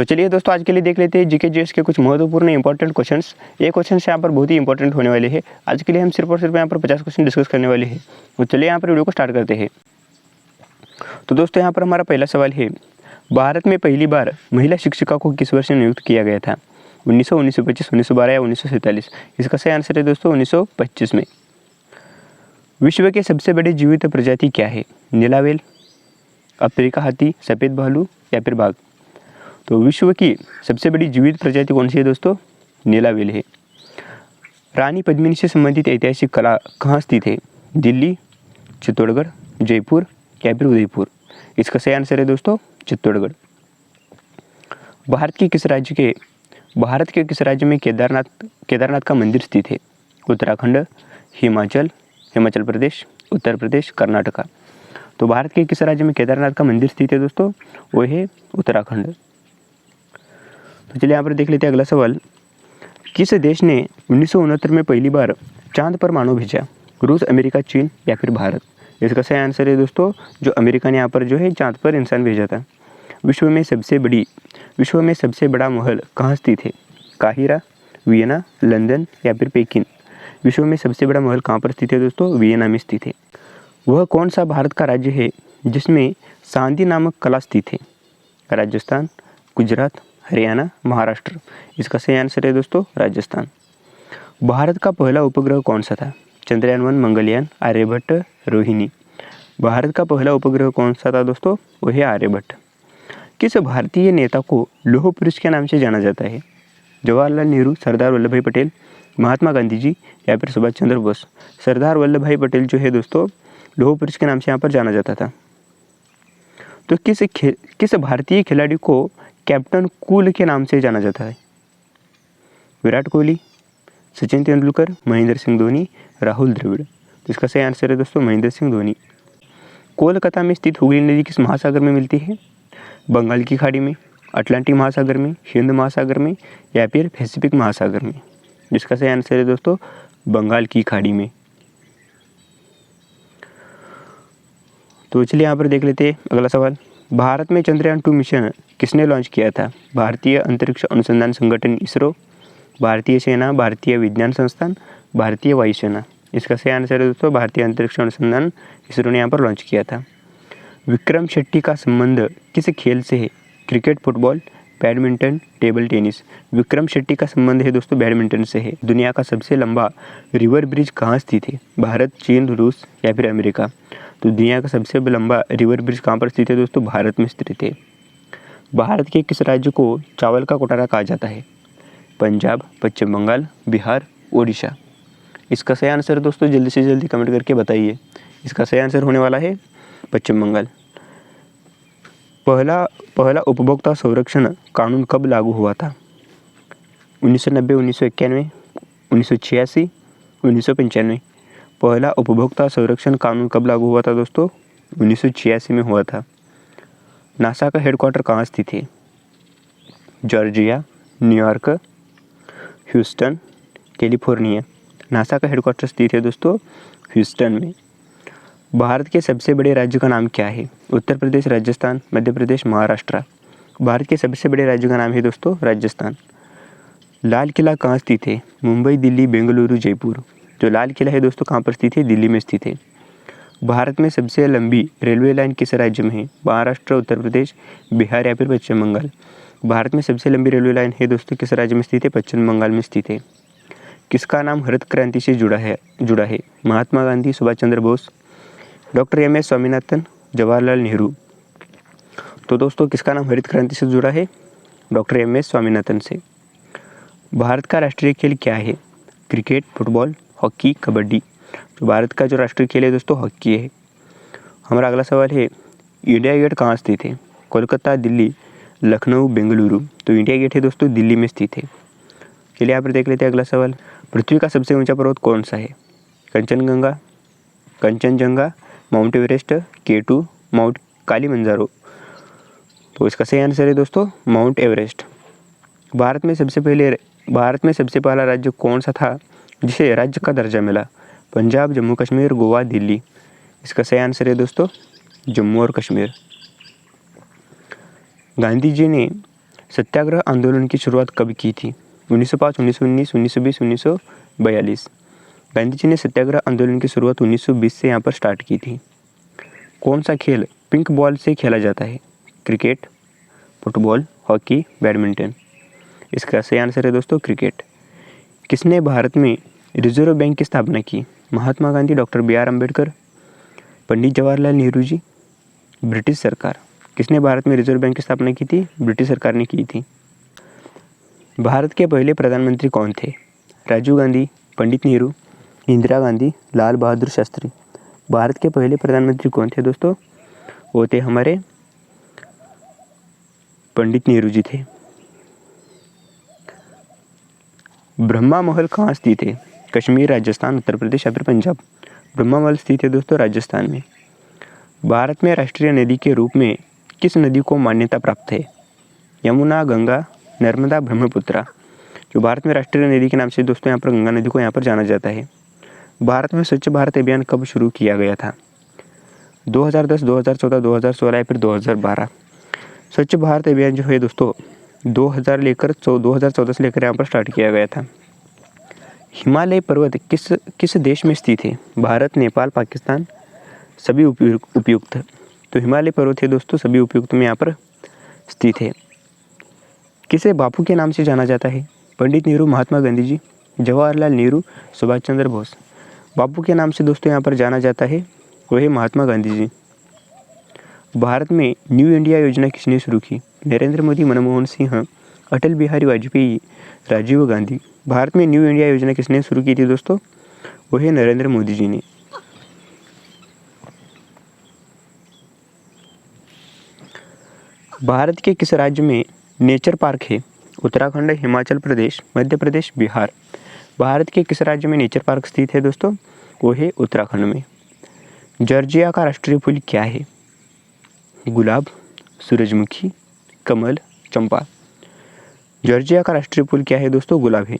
तो चलिए दोस्तों, आज के लिए देख लेते हैं जीके जीएस के कुछ महत्वपूर्ण इंपॉर्टेंट क्वेश्चंस। ये क्वेश्चंस यहाँ पर बहुत ही इंपॉर्टेंट होने वाले हैं। आज के लिए हम सिर्फ और सिर्फ यहाँ पर 50 क्वेश्चन डिस्कस करने वाले हैं। तो चलिए यहाँ पर वीडियो को स्टार्ट करते हैं। तो दोस्तों, यहाँ पर हमारा पहला सवाल है, भारत में पहली बार महिला शिक्षिका को किस वर्ष नियुक्त किया गया था? 1900, 1925, 1912 या 1947? इसका सही आंसर है दोस्तों 1925 में। विश्व के सबसे बड़े जीवित प्रजाति क्या है? नीलावेल, अफ्रीका हाथी, सफ़ेद भालू या फिर बाघ? तो विश्व की सबसे बड़ी जीवित प्रजाति कौन सी है दोस्तों? नीलावेल है। रानी पद्मिनी से संबंधित ऐतिहासिक कला कहाँ स्थित है? दिल्ली, चित्तौड़गढ़, जयपुर या फिर उदयपुर? इसका सही आंसर है दोस्तों चित्तौड़गढ़। भारत के किस राज्य में केदारनाथ का मंदिर स्थित है? उत्तराखंड, हिमाचल प्रदेश, उत्तर प्रदेश, कर्नाटका? तो भारत के किस राज्य में केदारनाथ का मंदिर स्थित है दोस्तों? वो है उत्तराखंड। तो चलिए यहाँ पर देख लेते हैं अगला सवाल। किस देश ने 1969 में पहली बार चांद पर मानव भेजा? रूस, अमेरिका, चीन या फिर भारत? इसका सही आंसर है दोस्तों जो अमेरिका ने यहाँ पर जो है चांद पर इंसान भेजा था। विश्व में सबसे बड़ा महल कहाँ स्थित है? काहिरा, वियना, लंदन या फिर पेकिन? विश्व में सबसे बड़ा महल कहाँ पर स्थित है दोस्तों? वियना में स्थित है। वह कौन सा भारत का राज्य है जिसमें सांदी नामक कला स्थित है? राजस्थान, गुजरात, हरियाणा, महाराष्ट्र? इसका सही आंसर है दोस्तों राजस्थान। भारत का पहला उपग्रह कौन सा था? चंद्रयान-1, मंगलयान, आर्यभट्ट, रोहिणी? भारत का पहला उपग्रह कौन सा था दोस्तों? वह है आर्यभट्ट। किस भारतीय नेता को लौह पुरुष के नाम से जाना जाता है? जवाहरलाल नेहरू, सरदार वल्लभ भाई पटेल, महात्मा गांधी जी या फिर सुभाष चंद्र बोस? सरदार वल्लभ भाई पटेल जो है दोस्तों लौह पुरुष के नाम से यहाँ पर जाना जाता था। तो किस भारतीय खिलाड़ी को कैप्टन कूल के नाम से जाना जाता है? विराट कोहली, सचिन तेंदुलकर, महेंद्र सिंह धोनी, राहुल द्रविड़? तो इसका सही आंसर है दोस्तों महेंद्र सिंह धोनी। कोलकाता में स्थित हुगली नदी किस महासागर में मिलती है? बंगाल की खाड़ी में, अटलांटिक महासागर में, हिंद महासागर में या फिर पैसिफिक महासागर में? जिसका सही आंसर है दोस्तों बंगाल की खाड़ी में। तो चलिए यहाँ पर देख लेते हैं अगला सवाल। भारत में चंद्रयान-2 मिशन किसने लॉन्च किया था? भारतीय अंतरिक्ष अनुसंधान संगठन इसरो, भारतीय सेना, भारतीय विज्ञान संस्थान, भारतीय वायुसेना? इसका सही आंसर है दोस्तों भारतीय अंतरिक्ष अनुसंधान इसरो ने यहाँ पर लॉन्च किया था। विक्रम शेट्टी का संबंध किस खेल से है? Cricket, football, badminton, table tennis? Vikram Shetty का संबंध है दोस्तों बैडमिंटन से है। दुनिया का सबसे लंबा रिवर ब्रिज कहाँ स्थित है? भारत, चीन, रूस या फिर अमेरिका? तो दुनिया का सबसे लंबा रिवर ब्रिज कहाँ पर स्थित है दोस्तों? भारत में स्थित है। भारत के किस राज्य को चावल का कोठारा कहा जाता है? पंजाब, पश्चिम बंगाल, बिहार, उड़ीसा? इसका सही आंसर दोस्तों जल्दी से जल्दी कमेंट करके बताइए। इसका सही आंसर होने वाला है पश्चिम बंगाल। पहला उपभोक्ता संरक्षण कानून कब लागू हुआ था? 1990, 1991, 1986, 1995? पहला उपभोक्ता संरक्षण कानून कब लागू हुआ था दोस्तों? 1986 में हुआ था। नासा का हेडक्वार्टर कहाँ स्थित है? Georgia, New York, Houston, California? NASA का हेडक्वार्टर स्थित है दोस्तों ह्यूस्टन में। भारत के सबसे बड़े राज्य का नाम क्या है? उत्तर प्रदेश, राजस्थान, मध्य प्रदेश, महाराष्ट्र? भारत के सबसे बड़े राज्य का नाम है दोस्तों राजस्थान। लाल किला कहाँ स्थित है? मुंबई, दिल्ली, बेंगलुरु, जयपुर? जो लाल किला है दोस्तों कहाँ पर स्थित है? दिल्ली में स्थित है। भारत में सबसे लंबी रेलवे लाइन किस राज्य में है? महाराष्ट्र, उत्तर प्रदेश, बिहार या फिर पश्चिम बंगाल? भारत में सबसे लंबी रेलवे लाइन है दोस्तों किस राज्य में स्थित है? पश्चिम बंगाल में स्थित है। किसका नाम हरित क्रांति से जुड़ा है? Mahatma Gandhi, Subhash Chandra Bose, doctor M S Swaminathan, Jawaharlal Nehru? तो दोस्तों किसका नाम हरित क्रांति से जुड़ा है? डॉक्टर एम एस स्वामीनाथन से। भारत का राष्ट्रीय खेल क्या है? Cricket, football, hockey, kabaddi? तो भारत का जो राष्ट्रीय खेल है दोस्तों हॉकी है। हमारा अगला सवाल है, इंडिया गेट कहाँ स्थित है? कोलकाता, दिल्ली, लखनऊ, बेंगलुरु? तो इंडिया गेट है दोस्तों दिल्ली में स्थित है। चलिए यहाँ पर देख लेते हैं अगला सवाल। पृथ्वी का सबसे ऊंचा पर्वत कौन सा है? Kanchenjunga, mount Everest, K2, mount Kilimanjaro? तो इसका सही आंसर है दोस्तों माउंट एवरेस्ट। भारत में सबसे पहला राज्य कौन सा था जिसे राज्य का दर्जा मिला? पंजाब, जम्मू कश्मीर, गोवा, दिल्ली? इसका सही आंसर है दोस्तों जम्मू और कश्मीर। गांधी जी ने सत्याग्रह आंदोलन की शुरुआत कब की थी? 1905, 1919, 1920, 1942। गांधी जी ने सत्याग्रह आंदोलन की शुरुआत 1920 से यहाँ पर स्टार्ट की थी। कौन सा खेल पिंक बॉल से खेला जाता है? Cricket, football, hockey, badminton. इसका सही आंसर है दोस्तों क्रिकेट। किसने भारत में रिजर्व बैंक की स्थापना की? Mahatma Gandhi, doctor B R Ambedkar, Pandit Jawaharlal Nehru ji, British सरकार। किसने भारत में रिजर्व बैंक की स्थापना की थी? ब्रिटिश सरकार ने की थी। भारत के पहले प्रधानमंत्री कौन थे? राजीव गांधी, पंडित नेहरू, इंदिरा गांधी, लाल बहादुर शास्त्री। भारत के पहले प्रधानमंत्री कौन थे दोस्तों? वो थे हमारे पंडित नेहरू जी थे। ब्रह्मा महल कहाँ स्थित है? कश्मीर, राजस्थान, उत्तर प्रदेश या फिर पंजाब। ब्रह्मा महल स्थित है दोस्तों राजस्थान में। भारत में राष्ट्रीय नदी के रूप में किस नदी को मान्यता प्राप्त है? यमुना, गंगा, नर्मदा, ब्रह्मपुत्रा। जो भारत में राष्ट्रीय नदी के नाम से दोस्तों यहाँ पर गंगा नदी को यहाँ पर जाना जाता है। भारत में स्वच्छ भारत अभियान कब शुरू किया गया था? 2010, 2014, 2016 या फिर 2012। स्वच्छ भारत अभियान जो है दोस्तों 2014 से लेकर यहाँ पर स्टार्ट किया गया था। हिमालय पर्वत किस देश में स्थित है? भारत, नेपाल, पाकिस्तान, सभी उपयुक्त। तो हिमालय पर्वत है दोस्तों सभी उपयुक्त में यहाँ पर स्थित है। किसे बापू के नाम से जाना जाता है? पंडित नेहरू, महात्मा गांधी जी, जवाहरलाल नेहरू, सुभाष चंद्र बोस। बापू के नाम से दोस्तों यहाँ पर जाना जाता है वह है महात्मा गांधी जी। भारत में न्यू इंडिया योजना किसने शुरू की? नरेंद्र मोदी, मनमोहन सिंह, अटल बिहारी वाजपेयी, राजीव गांधी। भारत में न्यू इंडिया योजना किसने शुरू की थी दोस्तों? वह है नरेंद्र मोदी जी ने। भारत के किस राज्य में नेचर पार्क है? उत्तराखंड, हिमाचल प्रदेश, मध्य प्रदेश, बिहार। भारत के किस राज्य में नेचर पार्क स्थित है दोस्तों? वो है उत्तराखंड में। जॉर्जिया का राष्ट्रीय फूल क्या है? गुलाब, सूरजमुखी, कमल, चंपा। जॉर्जिया का राष्ट्रीय फूल क्या है दोस्तों? गुलाब है।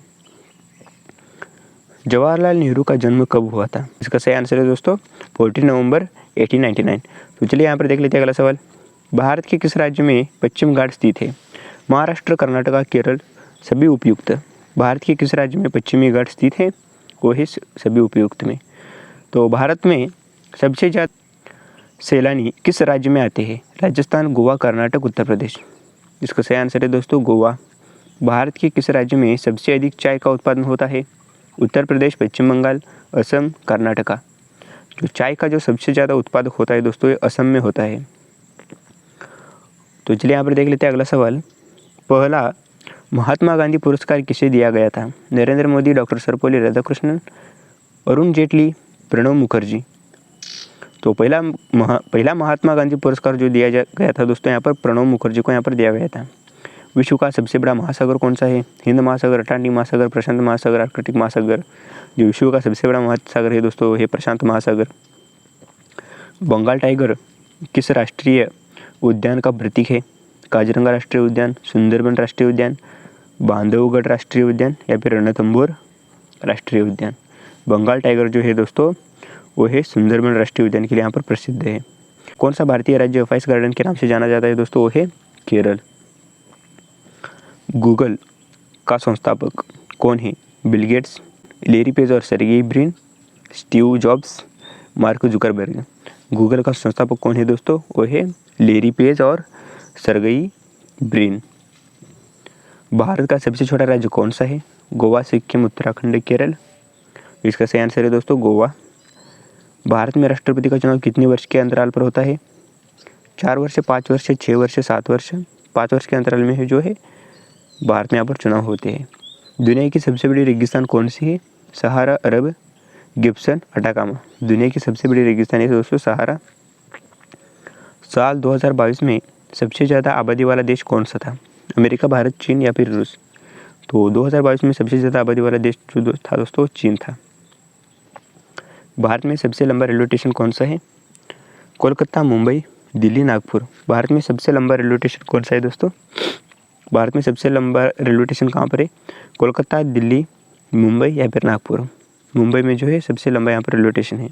जवाहरलाल नेहरू का जन्म कब हुआ था? इसका सही आंसर है दोस्तों 14 नवंबर 1899। तो चलिए यहाँ पर देख लेते हैं अगला सवाल। भारत के किस राज्य में पश्चिम घाट स्थित है? महाराष्ट्र, कर्नाटक, केरल, सभी उपयुक्त। भारत के किस राज्य में पश्चिमी घाट स्थित है? वो है सभी उपयुक्त में। तो भारत में सबसे ज़्यादा सैलानी किस राज्य में आते हैं? राजस्थान, गोवा, कर्नाटक, उत्तर प्रदेश। इसका सही आंसर है दोस्तों गोवा। भारत के किस राज्य में सबसे अधिक चाय का उत्पादन होता है? उत्तर प्रदेश, पश्चिम बंगाल, असम, कर्नाटका। जो चाय का जो सबसे ज़्यादा उत्पादक होता है दोस्तों ये असम में होता है। तो चलिए यहाँ पर देख लेते हैं अगला सवाल। पहला महात्मा गांधी पुरस्कार किसे दिया गया था? नरेंद्र मोदी, डॉक्टर सर्वपल्ली राधाकृष्णन, अरुण जेटली, प्रणब मुखर्जी। तो पहला महात्मा गांधी पुरस्कार जो दिया गया था दोस्तों यहाँ पर प्रणब मुखर्जी को यहाँ पर दिया गया था। विश्व का सबसे बड़ा महासागर कौन सा है? हिंद महासागर, अटलांटिक महासागर, प्रशांत महासागर, आर्कटिक महासागर। जो विश्व का सबसे बड़ा महासागर है दोस्तों है प्रशांत महासागर। बंगाल टाइगर किस राष्ट्रीय उद्यान का प्रतीक है? काजीरंगा राष्ट्रीय उद्यान, सुंदरबन राष्ट्रीय उद्यान, बांधवगढ़ राष्ट्रीय उद्यान या फिर रणथंभौर राष्ट्रीय उद्यान। बंगाल टाइगर जो है दोस्तों वो है सुंदरबन राष्ट्रीय उद्यान के लिए यहाँ पर प्रसिद्ध है। कौन सा भारतीय राज्य अफाइस गार्डन के नाम से जाना जाता है दोस्तों? वो है केरल। गूगल का संस्थापक कौन है? बिल गेट्स, लैरी पेज और Sergey Brin, Steve jobs, mark Zuckerberg. Google का संस्थापक कौन है दोस्तों? वो है लैरी पेज और सर्गेई ब्रिन। भारत का सबसे छोटा राज्य कौन सा है? गोवा, सिक्किम, उत्तराखंड, केरल। इसका सही आंसर है दोस्तों गोवा। भारत में राष्ट्रपति का चुनाव कितने वर्ष के अंतराल पर होता है? 4 वर्ष, 5 वर्ष, 6 वर्ष, 7 वर्ष। 5 वर्ष के अंतराल में है जो है भारत में यहाँ पर चुनाव होते हैं। दुनिया की सबसे बड़ी रेगिस्तान कौन सी है? सहारा, अरब, गिब्सन, अटाकामा। दुनिया की सबसे बड़ी रेगिस्तान है दोस्तों सहारा। साल 2022 में सबसे ज़्यादा आबादी वाला देश कौन सा था? अमेरिका, भारत, चीन या फिर रूस। तो 2022 में सबसे ज़्यादा आबादी वाला देश जो था दोस्तों चीन था। भारत में सबसे लंबा रेलवे स्टेशन कौन सा है? कोलकाता, मुंबई, दिल्ली, नागपुर। भारत में सबसे लंबा रेलवे स्टेशन कौन सा है दोस्तों? भारत में सबसे लंबा रेलवे स्टेशन कहाँ पर है? कोलकाता, दिल्ली, मुंबई या फिर नागपुर। मुंबई में जो है सबसे लंबा यहाँ पर रेलवे स्टेशन है।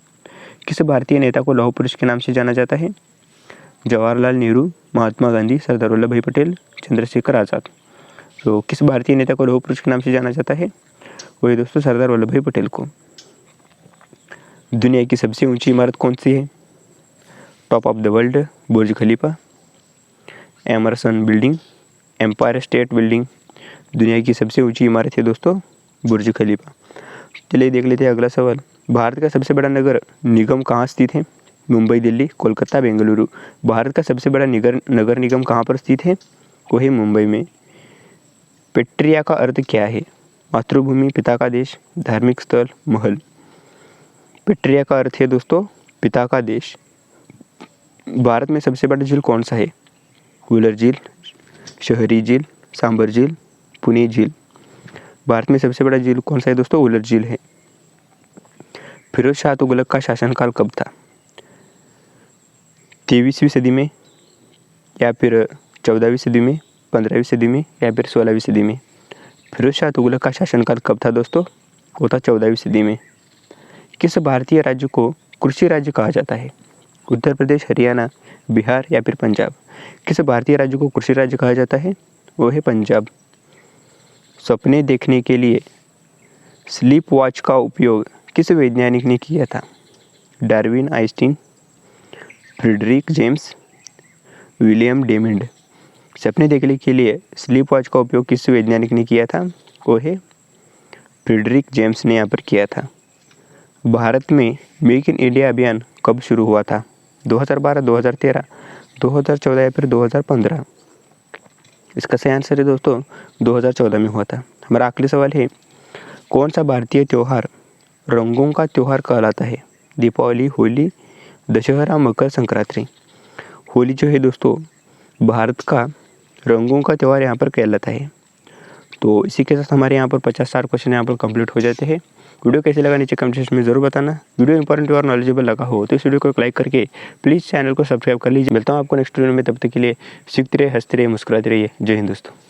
किस भारतीय नेता को लौह पुरुष के नाम से जाना जाता है? जवाहरलाल नेहरू, महात्मा गांधी, सरदार वल्लभ भाई पटेल, चंद्रशेखर आज़ाद। तो किस भारतीय नेता को लौह पुरुष के नाम से जाना जाता है? वही दोस्तों सरदार वल्लभ भाई पटेल को। दुनिया की सबसे ऊंची इमारत कौन सी है? Top of the world, Burj Khalifa, Emerson building, Empire State building. दुनिया की सबसे ऊंची इमारत है दोस्तों बुर्ज खलीफा। चलिए देख लेते हैं अगला सवाल। भारत का सबसे बड़ा नगर निगम कहाँ स्थित है? मुंबई, दिल्ली, कोलकाता, बेंगलुरु। भारत का सबसे बड़ा नगर निगम कहाँ पर स्थित है? वो है मुंबई में। पेट्रिया का अर्थ क्या है? मातृभूमि, पिता का देश, धार्मिक स्थल, महल। पेट्रिया का अर्थ है दोस्तों पिता का देश। भारत में सबसे बड़ा झील कौन सा है? वुलर झील, शहरी झील, सांबर झील, पुणे झील। भारत में सबसे बड़ा झील कौन सा है दोस्तों? वुलर झील है। फिरोज शाह तुगलक का शासनकाल कब था? 23वीं सदी में, या फिर 14वीं सदी में, 15वीं सदी में, या फिर 16वीं सदी में। फिरोज शाह तुगलक का शासनकाल कब था दोस्तों? वो था 14वीं सदी में। किस भारतीय राज्य को कृषि राज्य कहा जाता है? उत्तर प्रदेश, हरियाणा, बिहार, या फिर पंजाब। किस भारतीय राज्य को कृषि राज्य कहा जाता है? वो है पंजाब। सपने देखने के लिए स्लीप वॉच का उपयोग किस वैज्ञानिक ने किया था? Darwin, Einstein, Frederick James, William Desmond. सपने देखने के लिए स्लीप वॉच का उपयोग किस वैज्ञानिक ने किया था? वो है फ्रेडरिक जेम्स ने यहाँ पर किया था। भारत में मेक इन इंडिया अभियान कब शुरू हुआ था? 2012, 2013, 2014 या फिर 2015। इसका सही आंसर है दोस्तों 2014 में हुआ था। हमारा आखिरी सवाल है, कौन सा भारतीय त्यौहार रंगों का त्यौहार कहलाता है? दीपावली, होली, दशहरा, मकर संक्रांति। होली जो है दोस्तों भारत का रंगों का त्यौहार यहाँ पर कहलाता है। तो इसी के साथ हमारे यहाँ पर 50-60 क्वेश्चन यहाँ पर कंप्लीट हो जाते हैं। वीडियो कैसे लगा नीचे कमेंट सेक्शन में ज़रूर बताना। वीडियो इंपॉर्टेंट और नॉलेजेबल लगा हो तो इस वीडियो को एक लाइक करके प्लीज़ चैनल को सब्सक्राइब कर लीजिए। मिलता हूँ आपको नेक्स्ट वीडियो में, तब तक के लिए सीखते रहिए, हंसते रहिए, मुस्कुराते रहिए। जय हिंद दोस्तों।